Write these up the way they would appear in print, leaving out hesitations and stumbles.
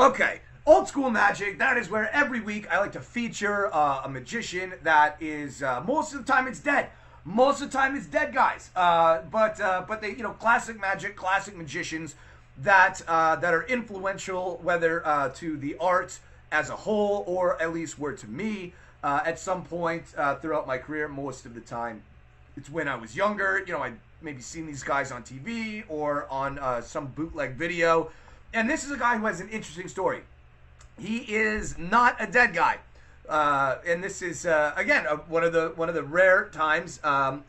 Okay, old school magic. That is where every week I like to feature a magician that is most of the time it's dead. Most of the time it's dead, guys. But they, classic magic, classic magicians that are influential, whether to the art as a whole or at least were to me at some point throughout my career. Most of the time, it's when I was younger. I'd maybe seen these guys on TV or on some bootleg video. And this is a guy who has an interesting story. He is not a dead guy, and this is again one of the rare times that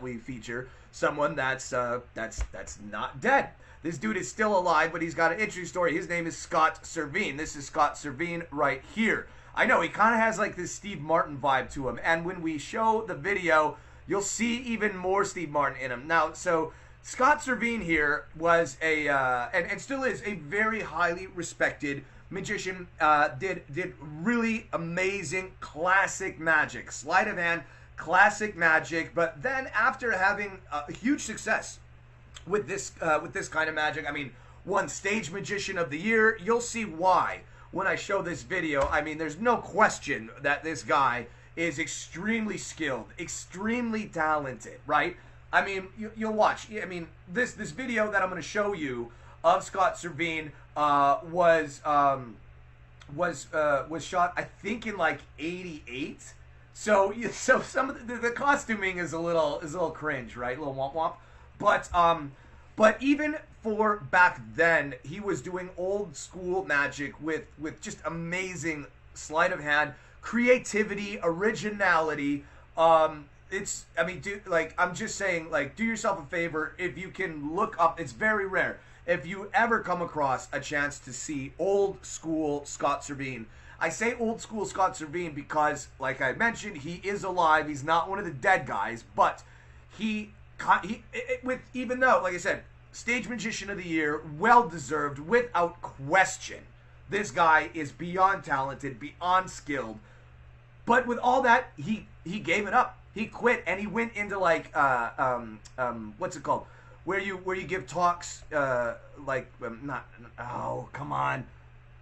we feature someone that's not dead. This dude is still alive, but he's got an interesting story. His name is Scott Cervine. This is Scott Cervine right here. I know he kind of has like this Steve Martin vibe to him, and when we show the video, you'll see even more Steve Martin in him. Now, so Scott Cervine here was and still is a very highly respected magician. Did really amazing classic magic, sleight of hand, classic magic. But then after having a huge success with this kind of magic, I mean, won Stage Magician of the Year. You'll see why when I show this video. I mean, there's no question that this guy is extremely skilled, extremely talented, right? I mean, you'll watch. I mean, this video that I'm going to show you of Scott Cervine was shot, I think, in like '88. So some of the costuming is a little cringe, right? A little womp womp. But even for back then, he was doing old school magic with just amazing sleight of hand, creativity, originality. I'm just saying, do yourself a favor if you can look up. It's very rare if you ever come across a chance to see old school Scott Cervine. I say old school Scott Cervine because, like I mentioned, he is alive. He's not one of the dead guys, but even though, like I said, Stage Magician of the Year, well deserved, without question. This guy is beyond talented, beyond skilled. But with all that, he gave it up. He quit and he went into what's it called? Where you give talks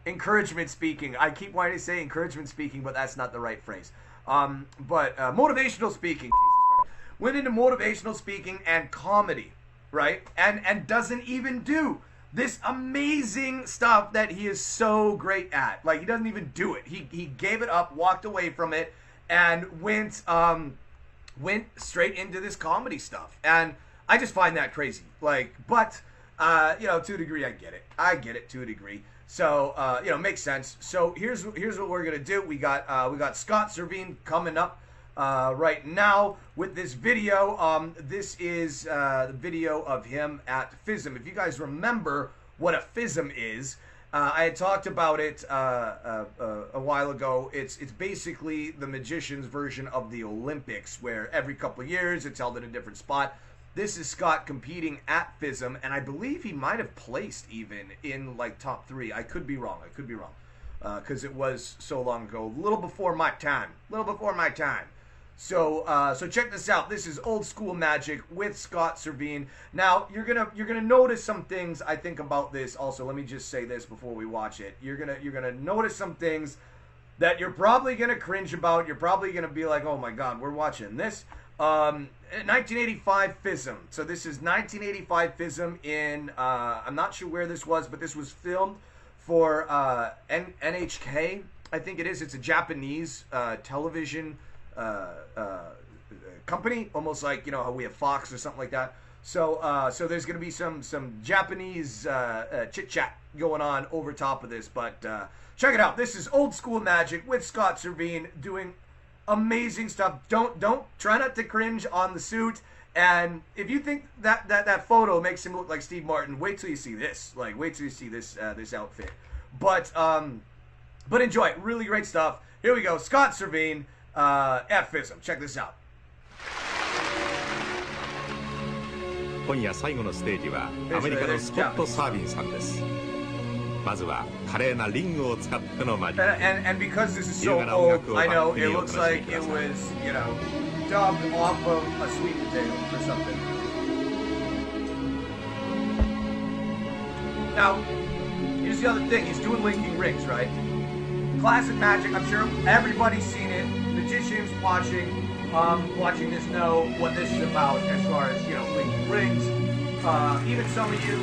encouragement speaking. I keep wanting to say encouragement speaking, but that's not the right phrase. Motivational speaking. Jesus Christ. Went into motivational speaking and comedy, right? And doesn't even do this amazing stuff that he is so great at. Like, he doesn't even do it. He gave it up, walked away from it, and went straight into this comedy stuff. And I just find that crazy. But to a degree, I get it to a degree. So makes sense. So here's what we're gonna do. We got Scott Cervine coming up right now with this video. This is the video of him at FISM. If you guys remember what a FISM is, I had talked about it a while ago. It's basically the magician's version of the Olympics, where every couple of years it's held in a different spot. This is Scott competing at FISM, and I believe he might have placed even in top 3. I could be wrong. Because it was so long ago, a little before my time. So check this out. This is old school magic with Scott Cervine. Now you're gonna notice some things, I think, about this. Also, let me just say this before we watch it. You're gonna notice some things that you're probably gonna cringe about. You're probably gonna be like, oh my god, we're watching this. 1985 FISM. So this is 1985 FISM in I'm not sure where this was, but this was filmed for NHK. I think it is. It's a Japanese television company, almost like how we have Fox or something like that. So there's gonna be some Japanese chit chat going on over top of this, but check it out. This is old school magic with Scott Cervine doing amazing stuff. Don't try not to cringe on the suit. And if you think that photo makes him look like Steve Martin, wait till you see this. Wait till you see this outfit. But enjoy it. Really great stuff. Here we go. Scott Cervine at FISM. Check this out. 今夜最後のステージはアメリカのスコット・サービンさんです。まずは華麗なリングを使ってのマジック。And because this is so old, I know it looks like it was, dubbed off of a sweet potato or something. Now, here's the other thing. He's doing linking rings, right? Classic magic. I'm sure everybody's seen it. Magicians watching this know what this is about as far as, you know, linking rings. Even some of you,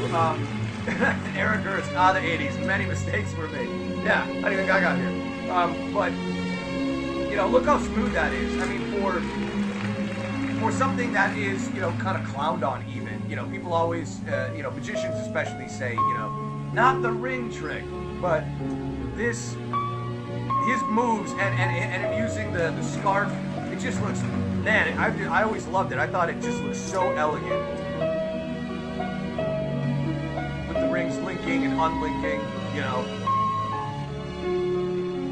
Eric Hurst, the 80s, many mistakes were made. Yeah, I don't even got here. But, you know, look how smooth that is. I mean, for something that is, you know, kind of clowned on even. You know, people always, you know, magicians especially say, you know, not the ring trick, but this, his moves and him using the scarf, it just looks, man, I always loved it. I thought it just looked so elegant. With the rings linking and unlinking, you know.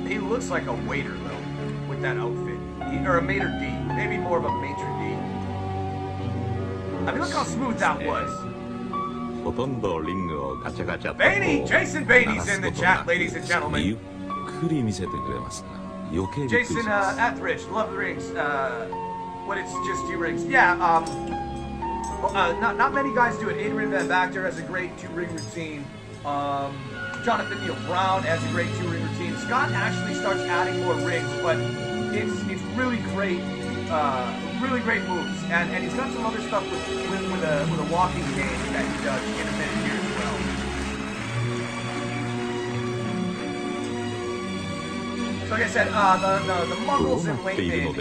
He looks like a waiter, though, with that outfit. Or a maitre d'. Maybe more of a maitre d'. I mean, look how smooth that was. Bainey! Jason Bainey's in the chat, ladies and gentlemen. Jason Etheridge, love the rings. When it's just 2 rings. Yeah, not many guys do it. Adrian Van Bacter has a great 2-ring routine. Jonathan Neal Brown has a great 2-ring routine. Scott actually starts adding more rings, but it's really great, really great moves. And he's got some other stuff with a walking cane that he does in a minute here as well. So like I said, the Muggles and Layman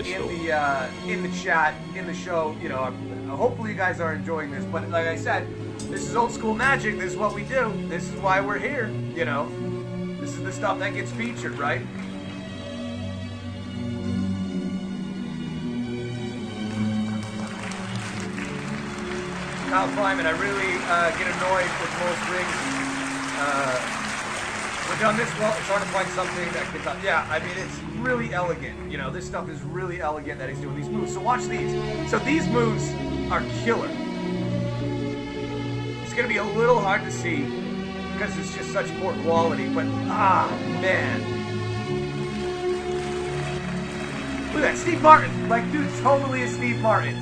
in the chat, in the show, you know, hopefully you guys are enjoying this. But like I said, this is old school magic. This is what we do. This is why we're here. You know, this is the stuff that gets featured, right? Kyle Fryman, I really get annoyed with most rings. We've done this well. It's hard to find something that can. Yeah, I mean, it's really elegant. You know, this stuff is really elegant that he's doing these moves. So watch these. So these moves are killer. It's gonna be a little hard to see because it's just such poor quality. But man, look at that, Steve Martin. Like, dude, totally is Steve Martin.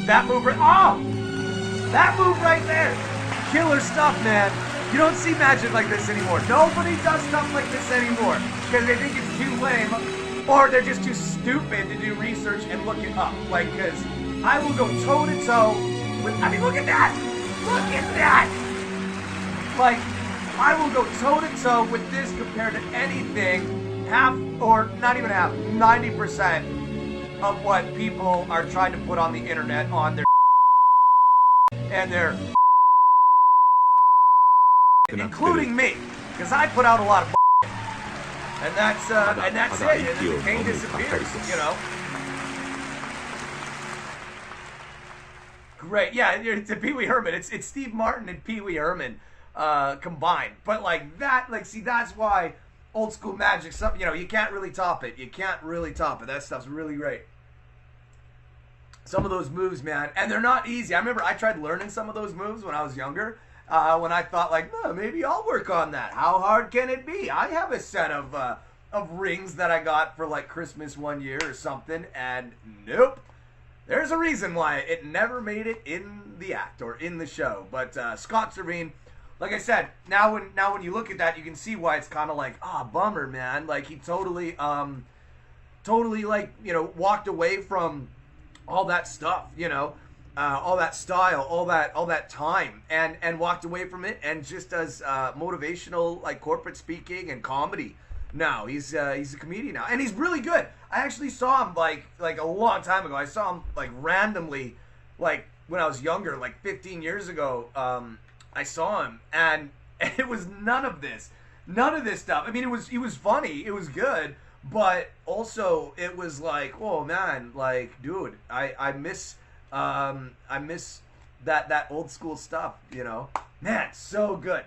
That move right. Oh, that move right there. Killer stuff, man. You don't see magic like this anymore. Nobody does stuff like this anymore because they think it's too lame, or they're just too stupid to do research and look it up. Like, because I will go toe to toe with. I mean, look at that! Look at that! Like, I will go toe to toe with this compared to anything. Half, or not even half, 90% of what people are trying to put on the internet on their and their. Including me, because I put out a lot of and that's it, and then the cane disappears, you know. Great, yeah, it's a Pee Wee Herman. It's Steve Martin and Pee Wee Herman combined, but like that, like, see, that's why old school magic, something, you know, you can't really top it. You can't really top it. That stuff's really great. Some of those moves, man, and they're not easy. I remember I tried learning some of those moves when I was younger. When I thought, like, oh, maybe I'll work on that. How hard can it be? I have a set of rings that I got for, like, Christmas one year or something, and nope. There's a reason why it never made it in the act or in the show. But Scott Cervine, like I said, now when you look at that, you can see why it's kind of like, bummer, man. Like, he totally, like, you know, walked away from all that stuff, you know. All that style, all that time, and walked away from it, and just does motivational, like, corporate speaking and comedy. Now he's a comedian now, and he's really good. I actually saw him like a long time ago. I saw him like randomly, like when I was younger, like 15 years ago. I saw him, and it was none of this stuff. I mean, he was funny, it was good, but also it was like, oh man, like, dude, I miss that old school stuff, you know. Man, so good.